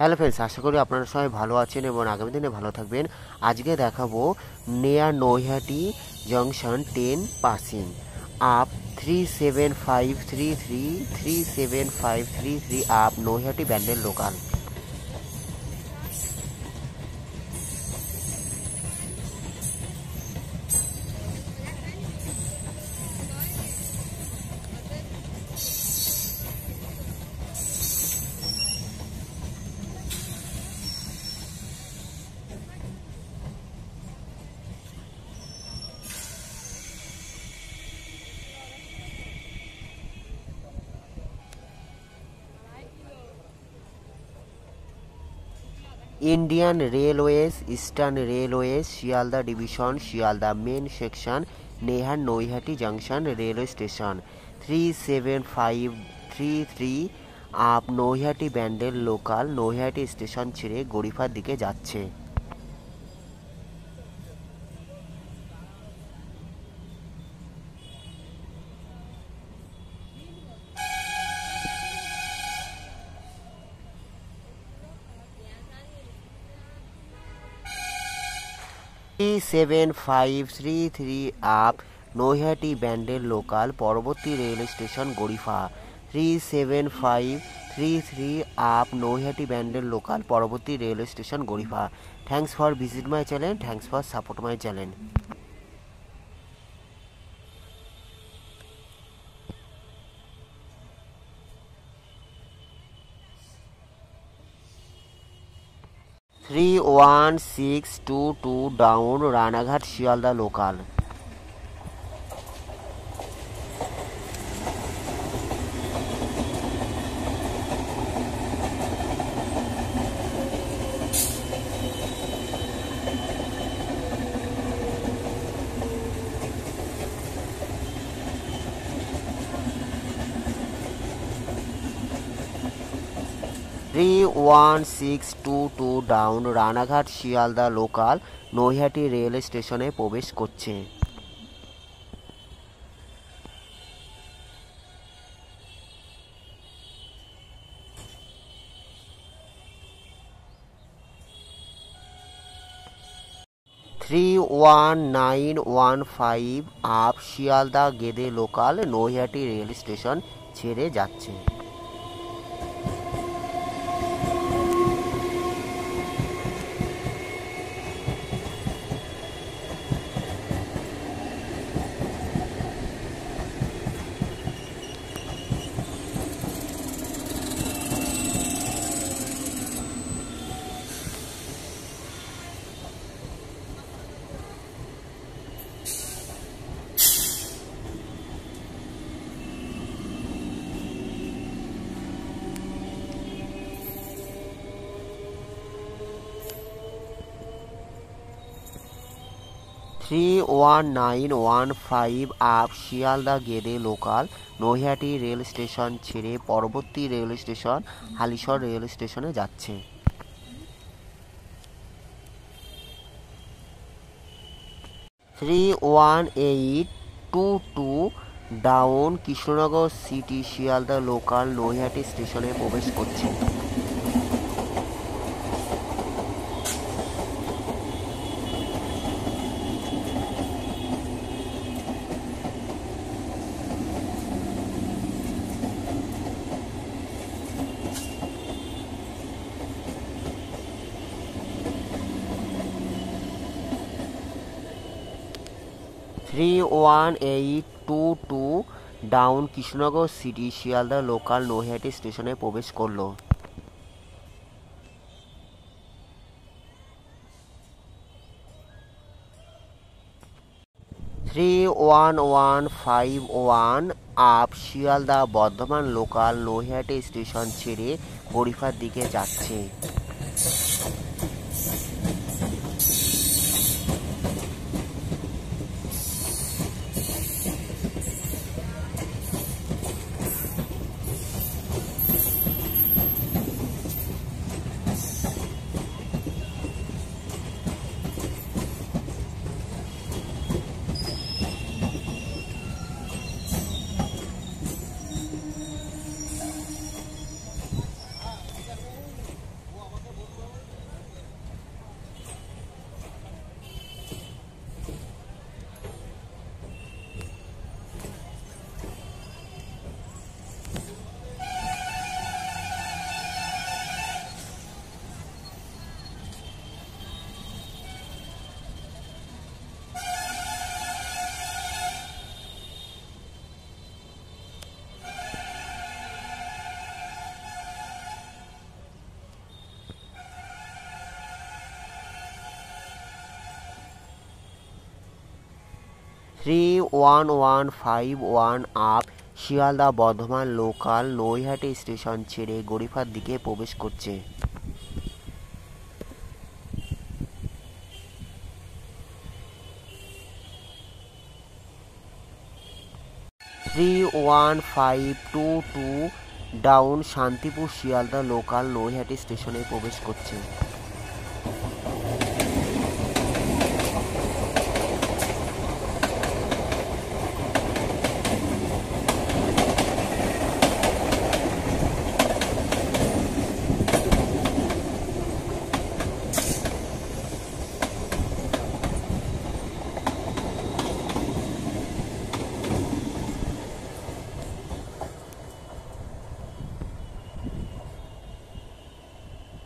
Hello friends, আশা করি আপনারা সবাই ভালো আছেন এবং আগামী দিনে ভালো থাকবেন। আজকে দেখাবো near Naihati junction 10 passing up 37533 up Naihati Bandel local. Indian railways, eastern railways, Sealdah division, Sealdah main section, near Naihati junction railway station 37533 up Naihati Bandel local Naihati station ছেড়ে গড়িফার দিকে যাচ্ছে। 37533 আপ নৈহাটি ব্যান্ডেল লোকাল পরবর্তী rail station Garifa. 37533 up Naihati Bandel local পরবর্তী rail station Garifa. Thanks for visit my channel, thanks for support my channel. 31622 down Ranaghat Sealdah local. 31622 down Ranaghat Sealdah local Naihati rail স্টেশনে প্রবেশ করছে। Three 1915 up Sealdah Gede local Naihati rail station ছেড়ে যাচ্ছে। 31915 up Sealdah Gede local Naihati rail station ছেড়ে পরবর্তী rail station Halisahar rail স্টেশনে যাচ্ছে। 31822 down Krishnanagar city Sealdah local Naihati স্টেশনে প্রবেশ করছে। 31822 down Krishnanagar city Sealdah local Naihati স্টেশনে প্রবেশ করলো। 31151 up Sealdah Bardhaman local Naihati station ছেড়ে গড়িফার দিকে যাচ্ছে। 3 3115 up Sealdah Bardhaman local Naihati station ছেড়ে গড়িফার দিকে প্রবেশ করছে। 31522 ডাউন শান্তিপুর শিয়ালদা লোকাল নৈহাটি স্টেশনে প্রবেশ করছে।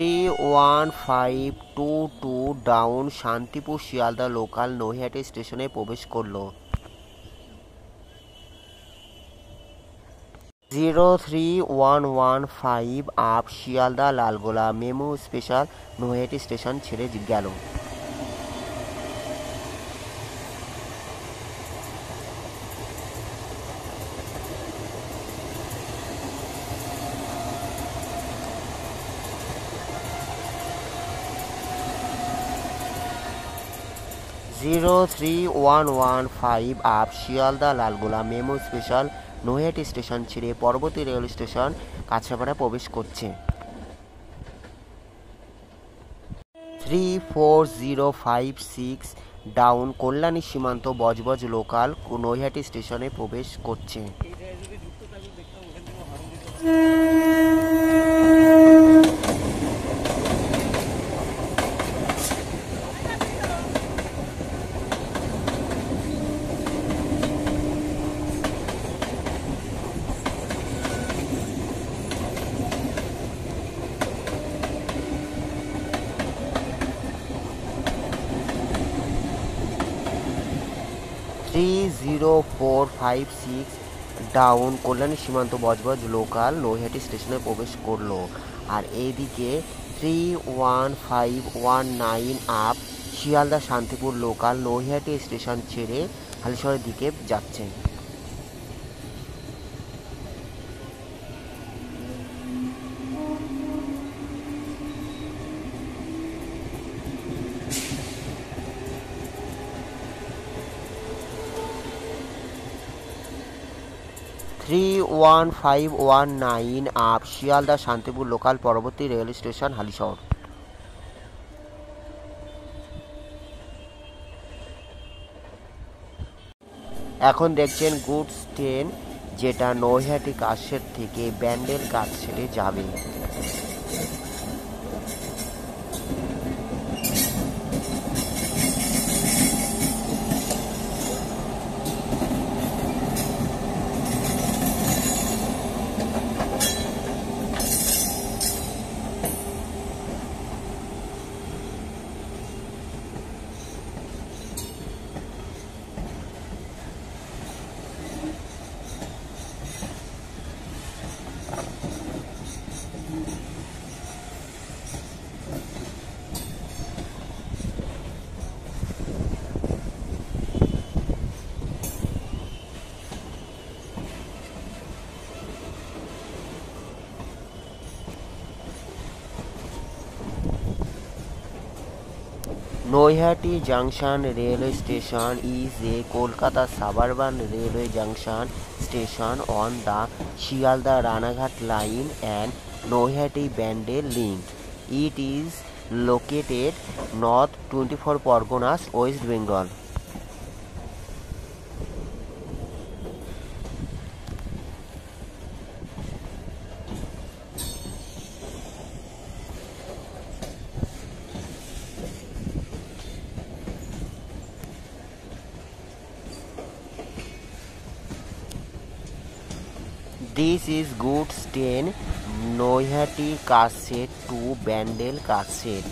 31522 ডাউন শান্তিপুর শিয়ালদা লোকাল নৈহাটি স্টেশনে প্রবেশ করলো। 03115 up Sealdah Lalgola MEMU special Naihati station ছেড়ে গেল। 03115 up Sealdah Lalgola MEMU special Naihati station ছেড়ে পরবর্তী রেল স্টেশন কাছড়াপাড়া প্রবেশ করছে। 34056 ডাউন কল্যাণী সীমান্ত বজবজ লোকাল নৈহাটি স্টেশনে প্রবেশ করছে। 30456 ডাউন কল্যাণী সীমান্ত বজবজ লোকাল নৈহাটি স্টেশনে প্রবেশ করলো। আর এইদিকে 31519 up Sealdah Shantipur local Naihati station ছেড়ে হালিশহরের দিকে যাচ্ছে। 31519 আপ শিয়ালদা শান্তিপুর লোকাল পরবর্তী রেল স্টেশন হালিশহর। এখন দেখছেন গুডস ট্রেন যেটা নৈহাটি কাছের থেকে ব্যান্ডেল কাছেরে যাবে। Noihati Junction Railway Station is a Kolkata suburban railway junction station on the Shialda Ranaghat line and Noihati Bandel link. It is located north 24 Parganas, West Bengal. This is goods train Noihati Kasset to Bandel Kasset.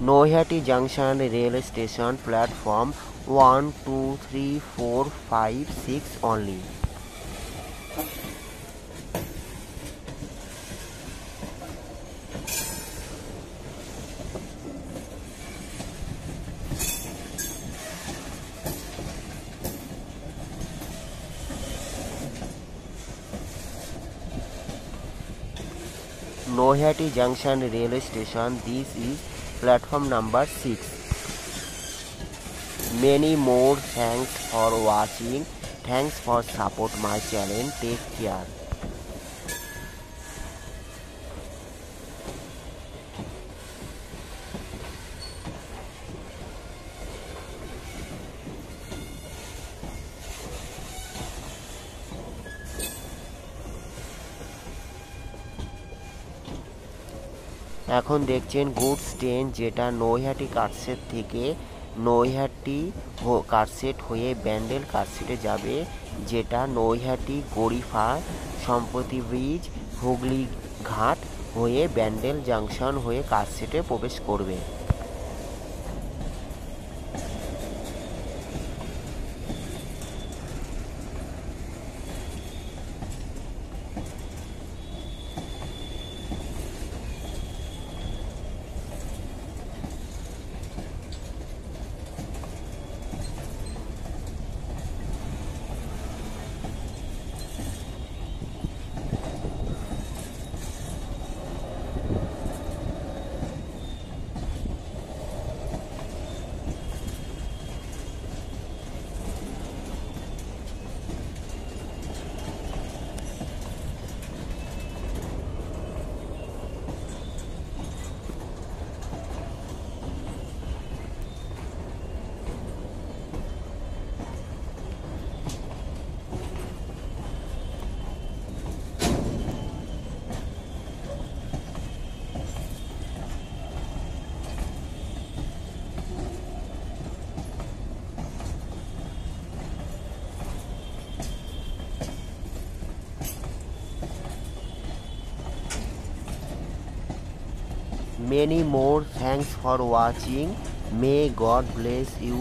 Noihati Junction Railway Station platform 1, 2, 3, 4, 5, 6 only. Noihati Junction railway station. This is platform number 6. Many more thanks for watching. Thanks for support my channel. Take care. এখন দেখছেন goods train, যেটা Naihati car shed থেকে Naihati car shed হয়ে ব্যান্ডেল কারশেডে যাবে, যেটা নৈহাটি গড়িফা সম্প্রতি bridge Hooghly ঘাট হয়ে ব্যান্ডেল জাংশন হয়ে কারশেডে প্রবেশ করবে। Many more thanks for watching. May God bless you.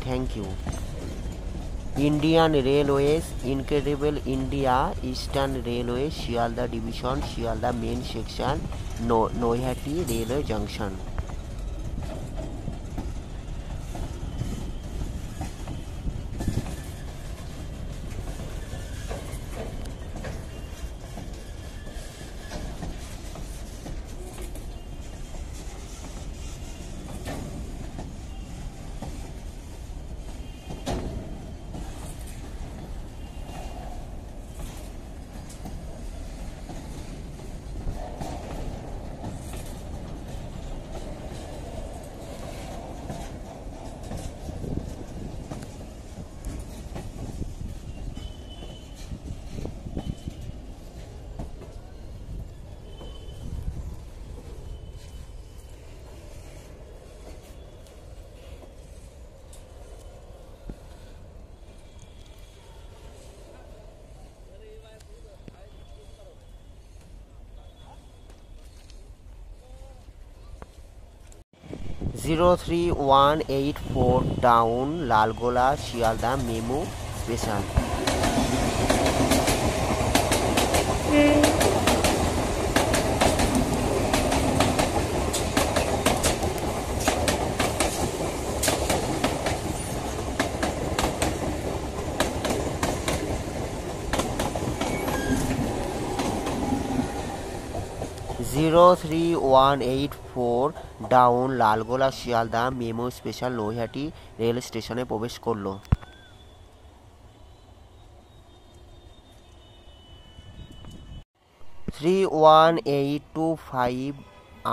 Thank you. Indian Railways Incredible India Eastern Railway Shialda Division Shialda Main Section Noihati Railway Junction. Zero 3184 down Lalgola Shialda Memo Special. Zero 3184 down Lalgola Sealdah memo special Naihati rail স্টেশনে প্রবেশ করলো। 31825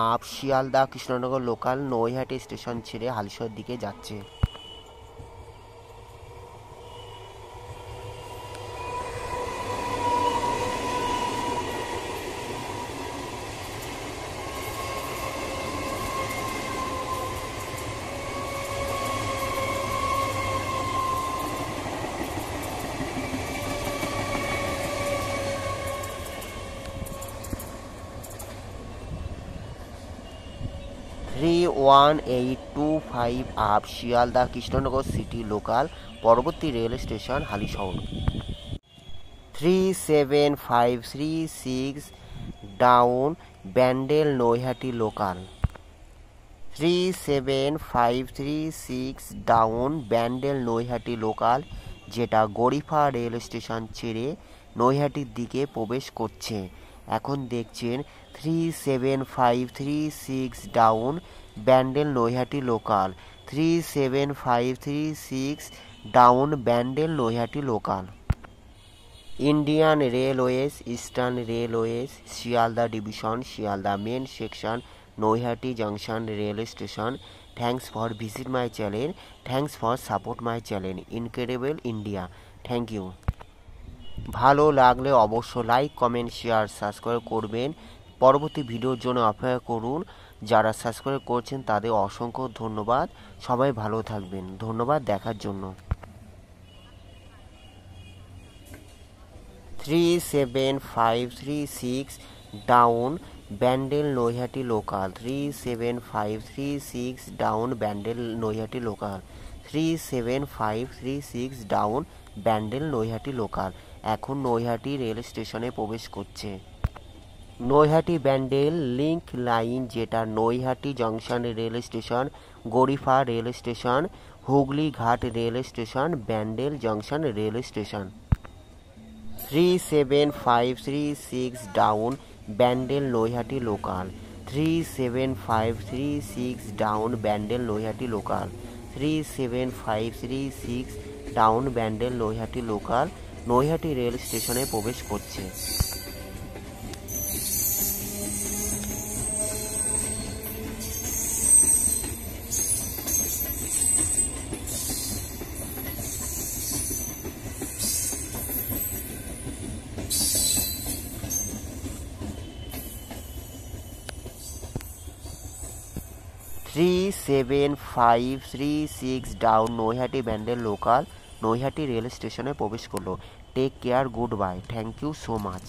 up Sealdah Krishnanagar local Naihati station ছেড়ে হালিশহর দিকে যাচ্ছে। Three 1825 up Sealdah Krishnanagar city local পরবর্তী rail station Halisahar. 37536 down Bandel Naihati local. 37536 down Bandel Naihati local, যেটা Garifa rail station ছেড়ে নৈহাটির দিকে প্রবেশ করছে। এখন দেখছেন 37536 down Bandel Naihati local, 37536 down Bandel Naihati local. Indian railways, eastern railways, Sealdah division, Sealdah main section, Naihati junction railway station. Thanks for visit my channel, thanks for support my channel incredible India. Thank you. ভালো লাগলে অবশ্য লাইক, কমেন্ট, শেয়ার, সাবস্ক্রাইব করবেন। পরবর্তী ভিডিওর জন্য অপেক্ষা করুন। যারা সাবস্ক্রাইব করছেন তাদের অসংখ্য ধন্যবাদ। সবাই ভালো থাকবেন। ধন্যবাদ দেখার জন্য। 37536 down Bandel Naihati local, 37536 down Bandel Naihati local, 37536 down Bandel Naihati local. এখন নৈহাটি রেল স্টেশনে প্রবেশ করছে। নৈহাটি ব্যান্ডেল লিঙ্ক লাইন, যেটা Naihati junction rail station, Garifa rail station, Hooghly Ghat rail station, Bandel junction rail station. 37536 down Bandel Naihati local, 37536 down Bandel Naihati local, 37536 down Bandel Naihati local. Naihati rail স্টেশনে প্রবেশ করছে। Three seven five three six down Naihati Bandel local Naihati rail স্টেশনে প্রবেশ করলো। Take care, good bye, thank you so much.